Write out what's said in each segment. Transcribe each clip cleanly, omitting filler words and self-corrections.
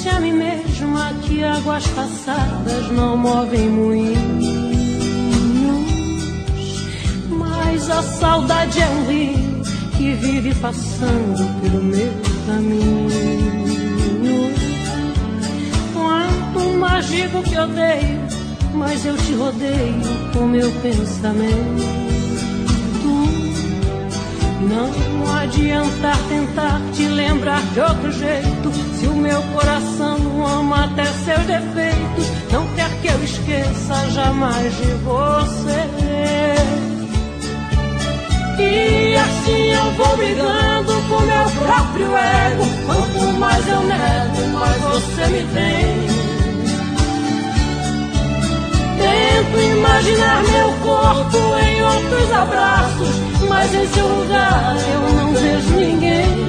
disse a mim mesma que águas passadas não movem moinhos, mas a saudade é um rio que vive passando pelo meu caminho. Quanto mais digo que odeio, mas eu te rodeio com meu pensamento. Não adianta tentar te lembrar de outro jeito, se o meu coração ama até seus defeitos. Não quer que eu esqueça jamais de você. E assim eu vou brigando com meu próprio ego. Quanto mais eu nego, mais você me tem. Tento imaginar meu corpo em outros abraços, mas em seu lugar eu não vejo ninguém.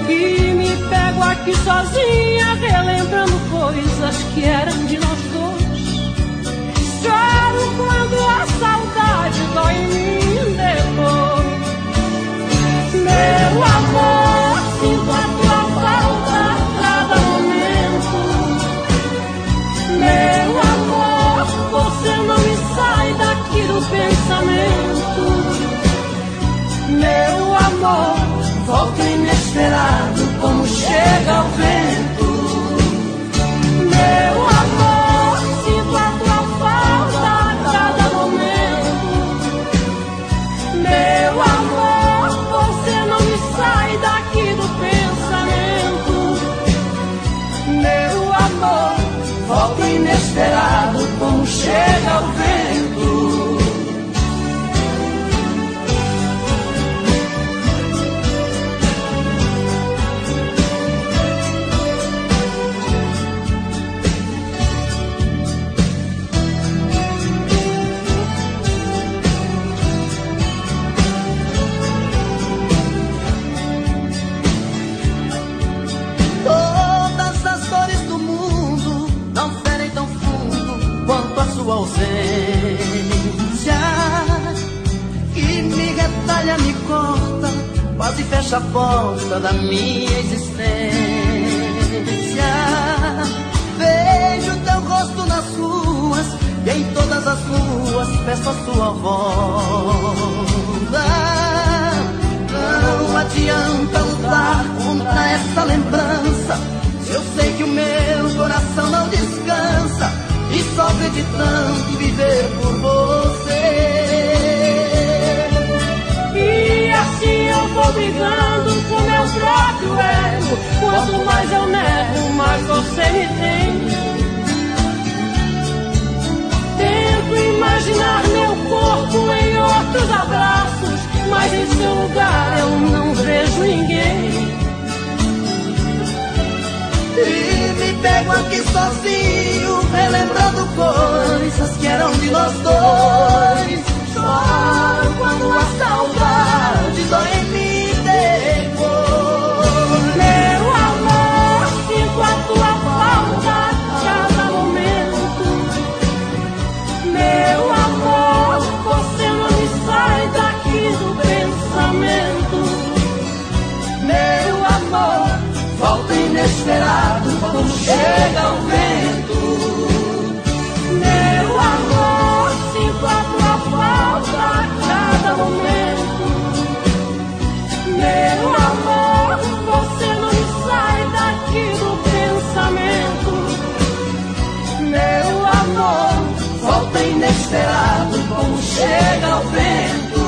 E me pego aqui sozinha, relembrando coisas que eram de nós dois. Choro quando a saudade dói em mim depois. Meu amor, sinto a tua falta a cada momento. Meu amor, você não me sai daqui do pensamento. Meu amor, volta inesperado como chega o vento. Meu amor, sinto a tua falta a cada momento. Meu amor, você não me sai daqui do pensamento. Meu amor, volta inesperado como chega o vento. Todas as dores do mundo não ferem tão fundo quanto a sua ausência, que me retalha, me corta, quase fecha a porta da minha existência. Vejo teu rosto nas ruas e em todas as ruas peço a sua volta. Não adianta lutar contra essa lembrança, eu sei que o meu coração não descansa e sofre de tanto viver por você. E assim eu vou brigando com meu próprio ego. Quanto mais eu nego, mais você me tem. Tento imaginar meu corpo em outros abraços, mas em seu lugar eu não vejo ninguém. E me pego aqui sozinho, relembrando coisas que eram de nós dois. Choro quando a saudade dói em mim depois. Meu amor, sinto a tua falta a cada momento. Meu amor, você não me sai daqui do pensamento. Meu amor, volta inesperado como chega o vento. Meu amor, sinto a tua falta a cada momento. Meu amor, você não me sai daqui do pensamento. Meu amor, volta inesperado como chega o vento.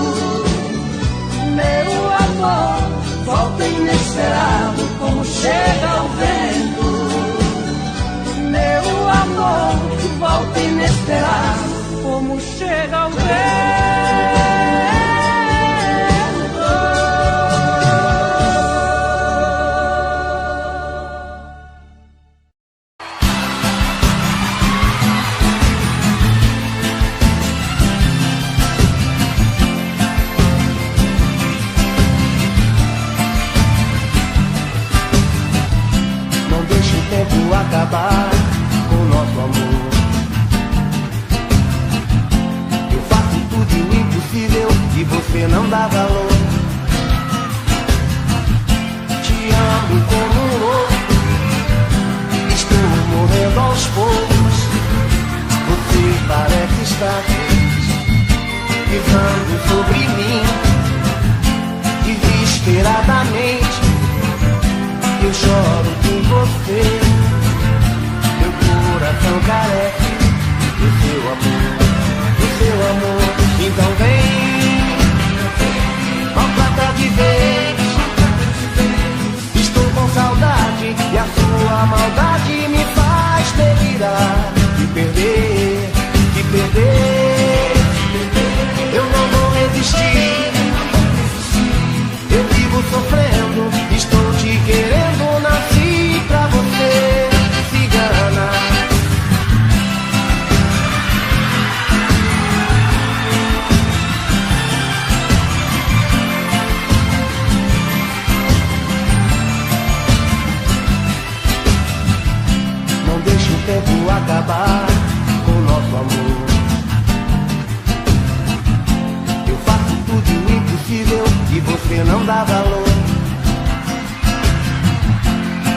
Meu amor, volta inesperado como chega o vento. Meu amor, volta inesperado Como chega o vento. Não deixe o tempo acabar com o nosso amor. Eu faço tudo o impossível e você não dá valor. Te amo como pisando sobre mim. Desesperadamente eu choro por você. Meu coração carece do seu amor, do seu amor. Então vem, maltrata de vez. Estou com saudade e a sua maldade me faz delirar. De perder, de perder. Eu não vou resistir. Eu vivo sofrendo, estou te querendo, nasci pra você, cigana. Não deixe o tempo acabar com o nosso amor. Eu faço tudo o impossível e você não dá valor.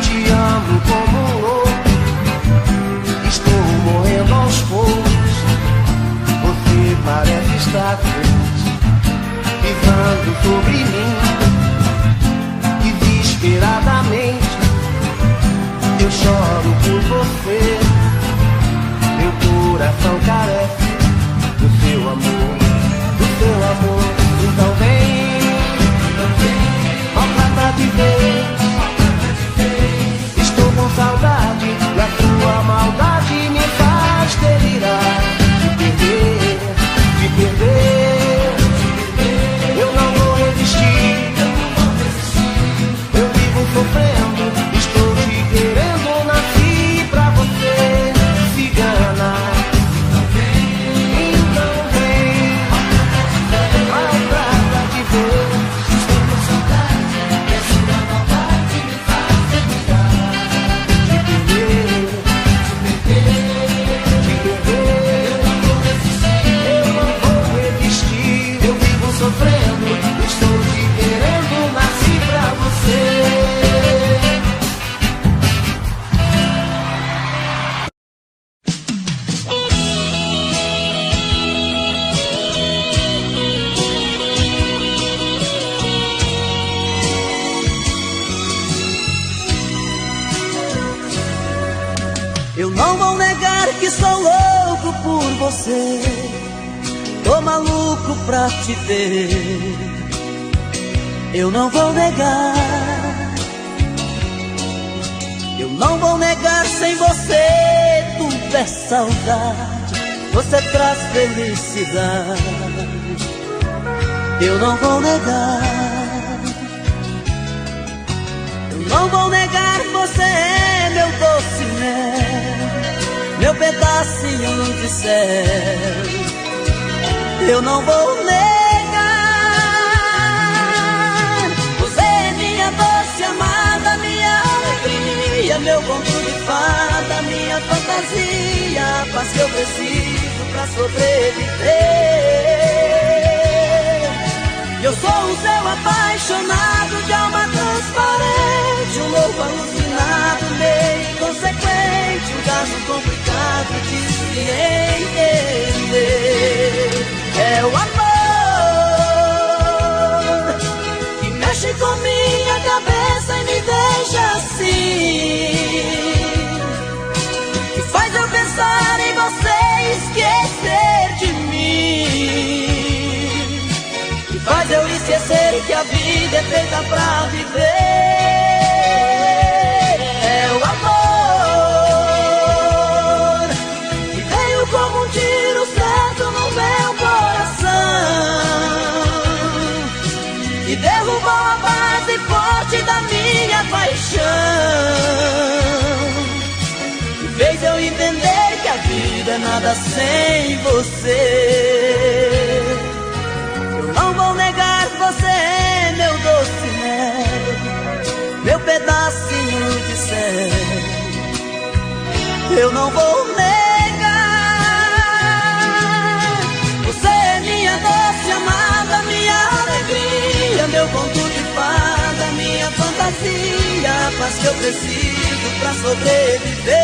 Te amo como um louco, estou morrendo aos poucos. Você parece estar feliz, pisando sobre mim. Desesperadamente eu choro por você. Meu coração carece do seu amor, do seu amor. Então vem, maltrata de vez. Estou com saudade e a sua maldade me faz delirar. De perder, de perder. Eu não vou resistir. Eu vivo sofrendo, estou te querendo, nasci pra você, cigana. Então vem, maltrata de vez. Estou com saudade e a sua maldade me faz delirar. De perder, de perder. Eu não vou resistir. Eu não vou resistir. Eu vivo sofrendo, estou te querendo, nasci pra você. Eu não vou negar que sou louco por você. Tô maluco pra te ter. Eu não vou negar. Eu não vou negar, sem você tudo é saudade. Você traz felicidade. Eu não vou negar. Eu não vou negar, você é meu doce mel, meu pedacinho de céu. Eu não vou negar. Você é minha doce amada, minha alegria, meu conto de fada, minha fantasia, a paz que eu preciso pra sobreviver. Eu sou o seu apaixonado, de alma transparente, um louco alucinado, meio inconsequente, um caso complicado de se entender. É o amor que mexe com minha cabeça e me deixa assim, que faz eu pensar em você e esquecer de mim, que faz eu esquecer que a vida é feita pra viver. É o amor que veio como um tiro certo no meu coração, que derrubou a base forte da minha paixão, que fez eu entender que a vida é nada sem você. Eu não vou negar, você é meu doce mel, meu pedacinho de céu. Eu não vou negar. Você é minha doce amada, minha alegria, meu conto de fada, minha fantasia, a paz que eu preciso pra sobreviver.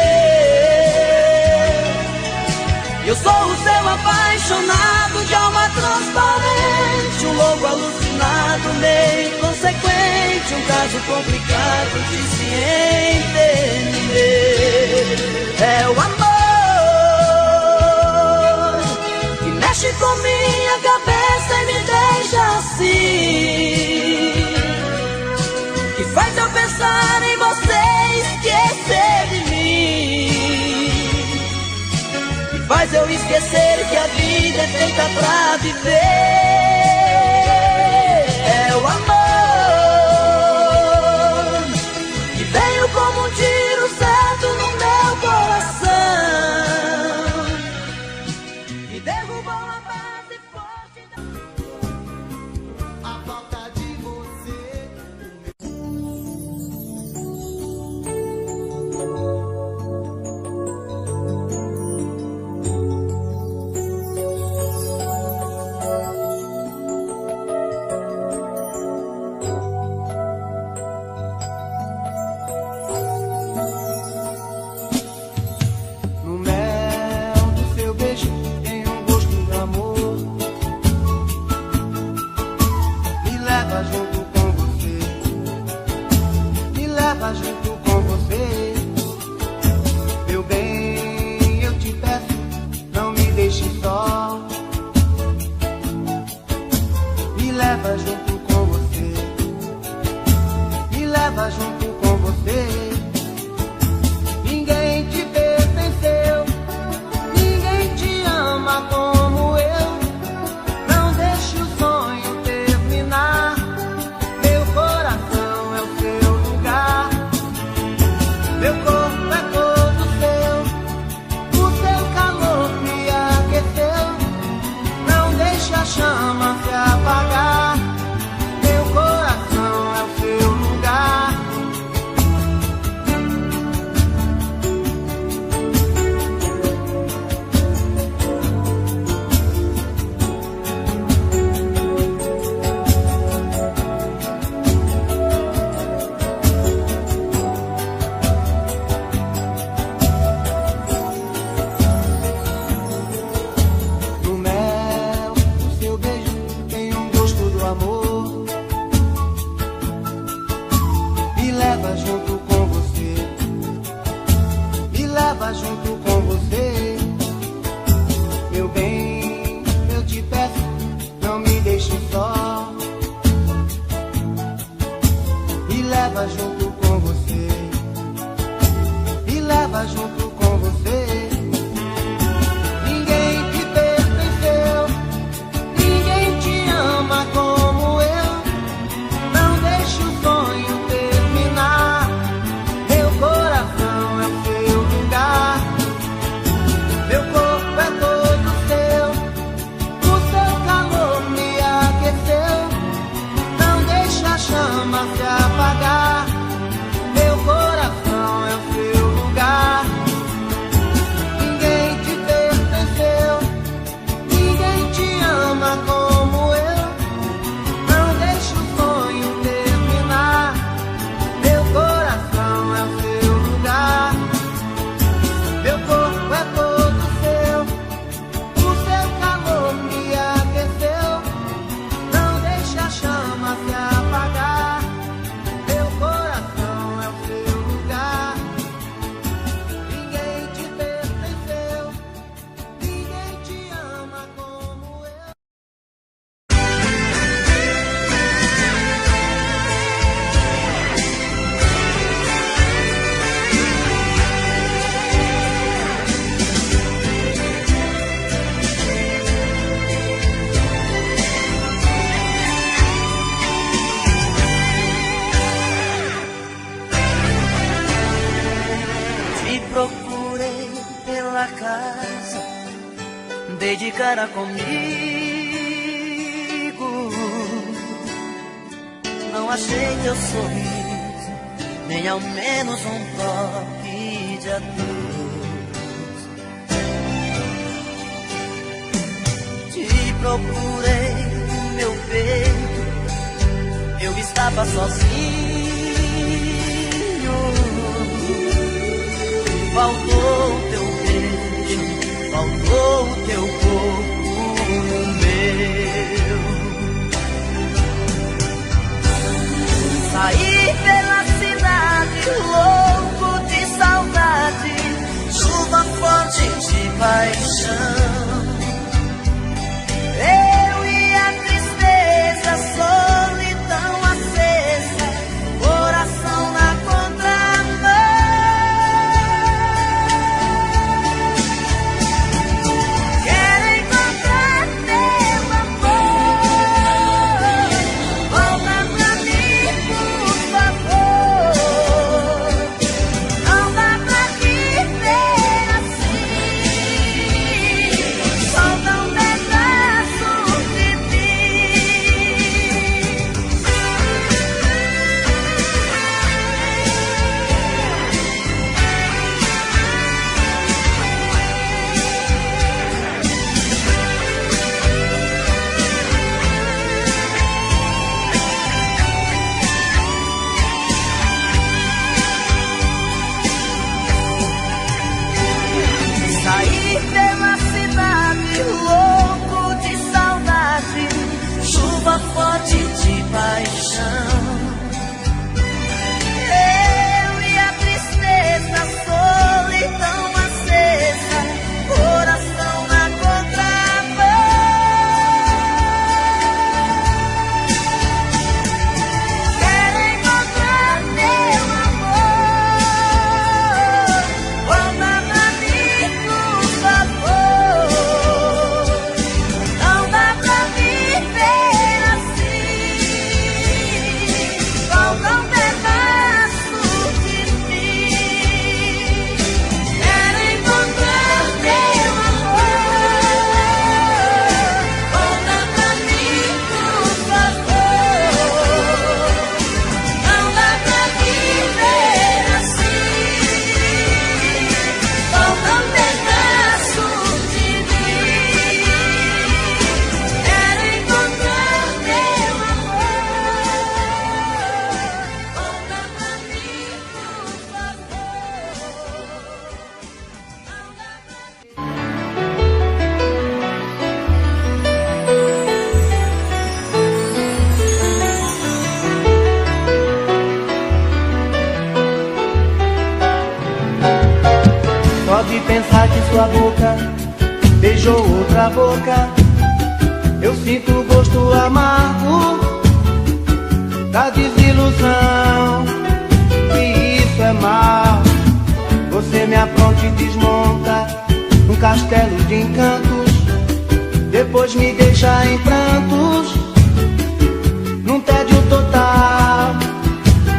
Eu sou o seu apaixonado, de alma transparente, estágio complicado de se entender. É o amor que mexe com minha cabeça e me deixa assim, que faz eu pensar em você e esquecer de mim, que faz eu esquecer que a vida é feita pra viver. É o amor que veio como um tiro certo no meu coração e derrubou a base forte da... A falta de você. No mel do seu beijo tem um gosto de amor. Me leva junto com você, me leva junto com você. Meu bem, eu te peço, não me deixe só. Me leva junto com você, me leva junto com você. Ninguém te pertenceu, ninguém te ama como eu. Não deixe o sonho terminar. Meu coração é o seu lugar. Meu corpo é todo seu. O seu calor me aqueceu. Não deixe a chama se apagar. Meu coração é o seu lugar. No mel do seu beijo tem um gosto do amor. Me leva junto com você, me leva junto com você. Meu bem, eu te peço, não me deixe só. Me leva junto com você, me leva junto com você. Ninguém te pertenceu, ninguém te ama como eu. Não deixe o sonho terminar. Meu coração é o seu lugar. Meu corpo é todo seu. O seu calor me aqueceu. Não deixe a chama se apagar. Meu coração é o seu lugar. Ninguém te pertenceu, ninguém te ama como eu. Não deixe o sonho terminar. Meu coração é o seu lugar. Meu corpo é todo seu. O seu calor me aqueceu. Não deixe a chama se apagar. Meu coração é o seu lugar. Ninguém te pertenceu, ninguém te ama como eu. Te procurei pela casa, dei de cara comigo. Não achei teu sorriso, nem ao menos um toque de adeus. Te procurei, meu peito, eu estava sozinho. Faltou o teu beijo, faltou o teu corpo no meu. Saí paixão. Eu e a tristeza, a solidão acesa, coração na contramão. Quero encontrar teu amor, volta pra mim, por favor. Não dá pra viver assim, falta um pedaço de mim. Quero encontrar teu amor, volta pra mim, por favor. Não dá pra viver assim, falta um pedaço de mim. Quero encontrar teu amor, volta pra mim, por Pode pensar que sua boca beijou outra boca. Eu sinto o gosto amargo da desilusão, e isso é mal. Você me apronta e desmonta um castelo de encantos, depois me deixa em prantos, num tédio total,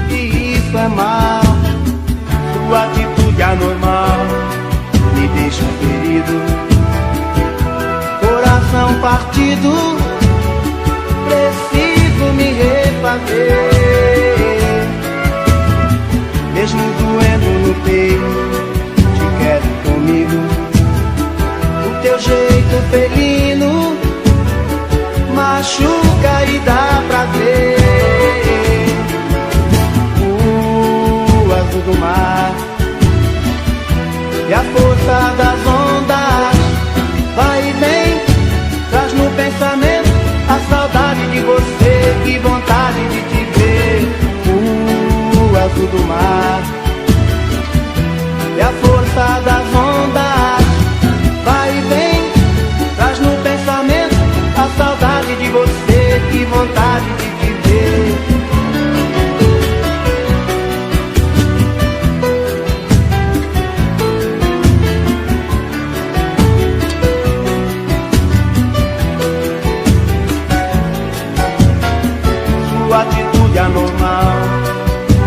e isso é mal. Sua atitude anormal me deixa ferido, coração partido, preciso me refazer. Mesmo doendo no peito, te quero comigo. O teu jeito felino machuca e dá prazer. O azul do mar e a força das ondas vai e vem, traz no pensamento a saudade de você, que vontade de te ver. O azul do mar e a força das ondas vai e vem, traz no pensamento a saudade de você, que vontade de te ver. Atitude anormal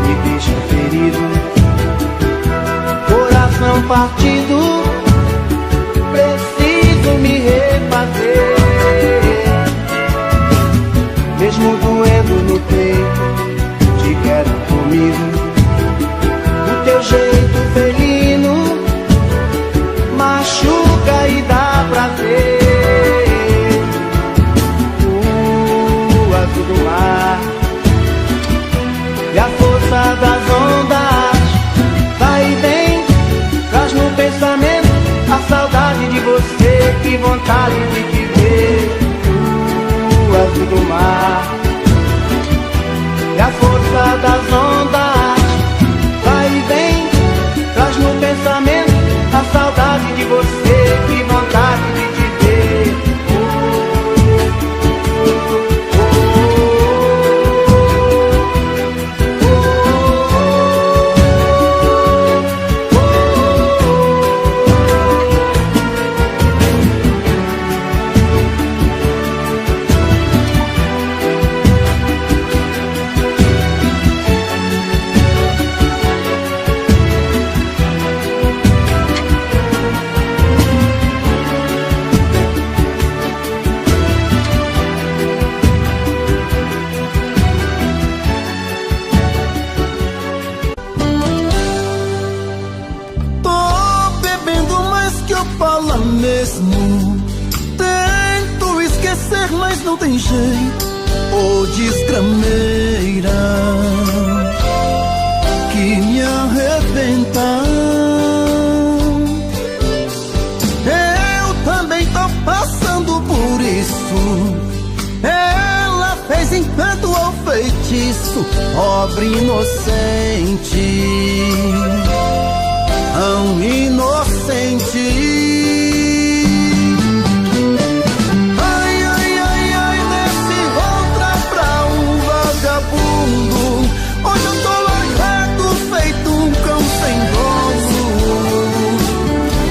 me deixa ferido, coração partido, preciso me refazer. Mesmo doendo no peito, te quero comigo. O teu jeito felino machuca e dá prazer. O azul do mar e a força das ondas vai e vem, traz no pensamento a saudade de você, que vontade de te ver. O azul do mar e a força das ondas vai e vem, traz no pensamento a saudade de você, que vontade de te ver. Mas não tem jeito, ô desgrameira, que me arrebenta. Eu também tô passando por isso. Ela fez fez encanto ou feitiço, pobre inocente, tão inocente. Ai, ai, ai, ai, nesse outra pra um vagabundo, hoje eu tô largado feito um cão sem dono,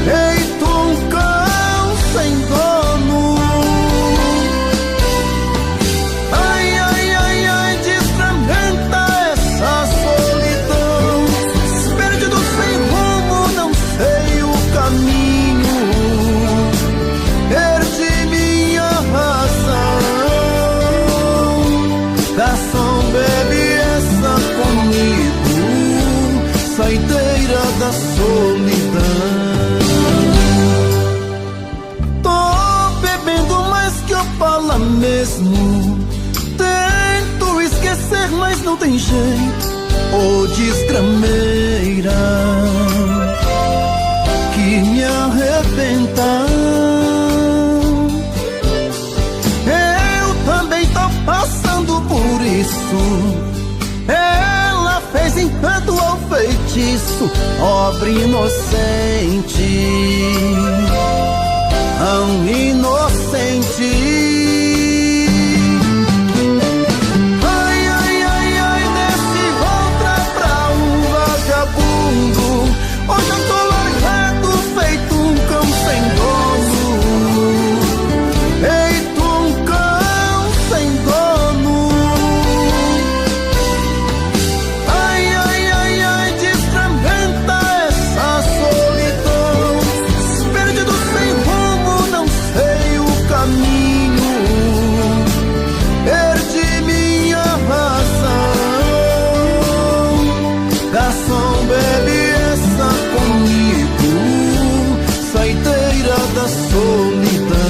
feito um cão sem dono. Ai, ai, ai, ai, desfragmenta essa solidão, perdido sem rumo, não sei o caminho, perdi minha razão. Garçom, bebe essa comigo, saideira da solidão. Tô bebendo mais que eu falo mesmo, tento esquecer, mas não tem jeito. Ô desgrameira que me arrebenta, eu também tô passando por isso. Ela fez encanto ou feitiço, pobre inocente, tão inocente. Ai, ai, ai, ai, nesse outra pra um vagabundo, hoje eu tô largado feito um cão sem dono, feito um cão sem dono. Ai, ai, ai, ai, desfragmenta essa solidão, perdido sem rumo, não sei o caminho, perdi minha razão. Garçom, bebe essa comigo, saideira da solidão.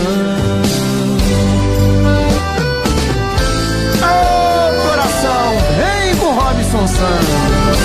Ô coração, vem com Robson Santos.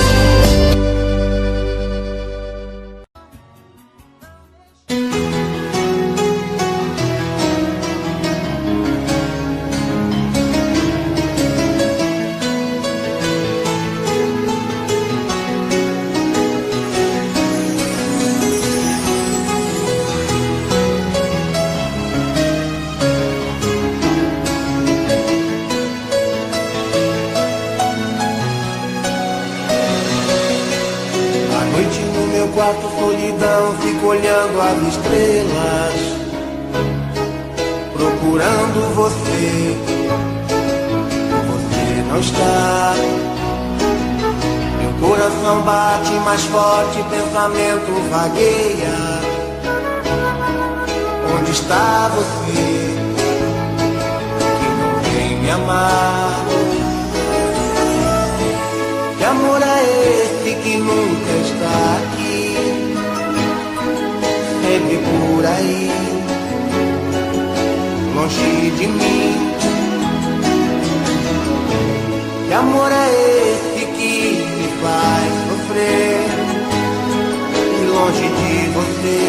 À noite no meu quarto, solidão, fico olhando as estrelas, procurando você. Você não está. Meu coração bate mais forte, pensamento vagueia. Onde está você que não vem me amar? Que amor é esse que nunca está aqui, sempre por aí, longe de mim? Que amor é esse que me faz sofrer, e longe de você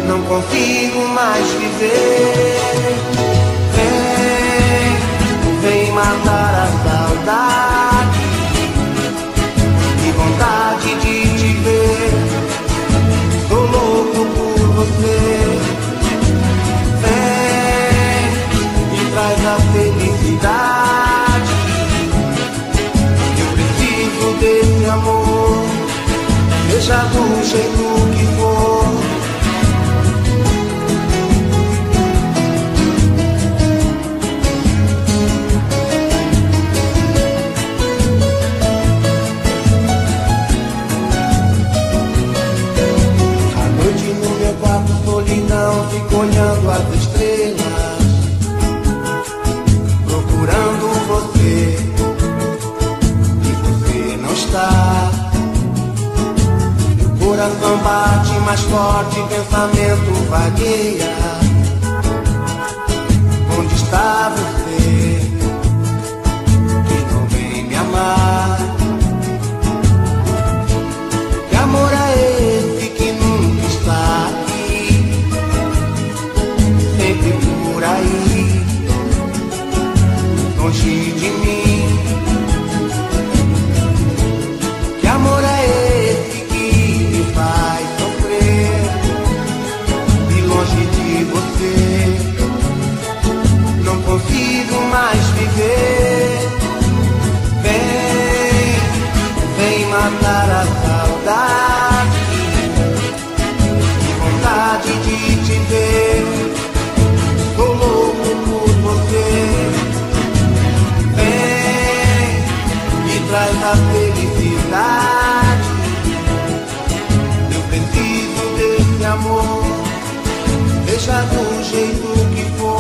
não consigo mais viver? Vem, vem matar a saudade, que vontade de te ver, tô louco por você. Vem, me traz a felicidade, eu preciso desse amor, seja do jeito que for. Solidão, fico olhando as estrelas, procurando você, e você não está. Meu coração bate mais forte, pensamento vagueia. Onde está você que não vem me amar? Que amor é esse que nunca está aqui, sempre por aí, traz a felicidade. Eu preciso desse amor, deixa do jeito que for.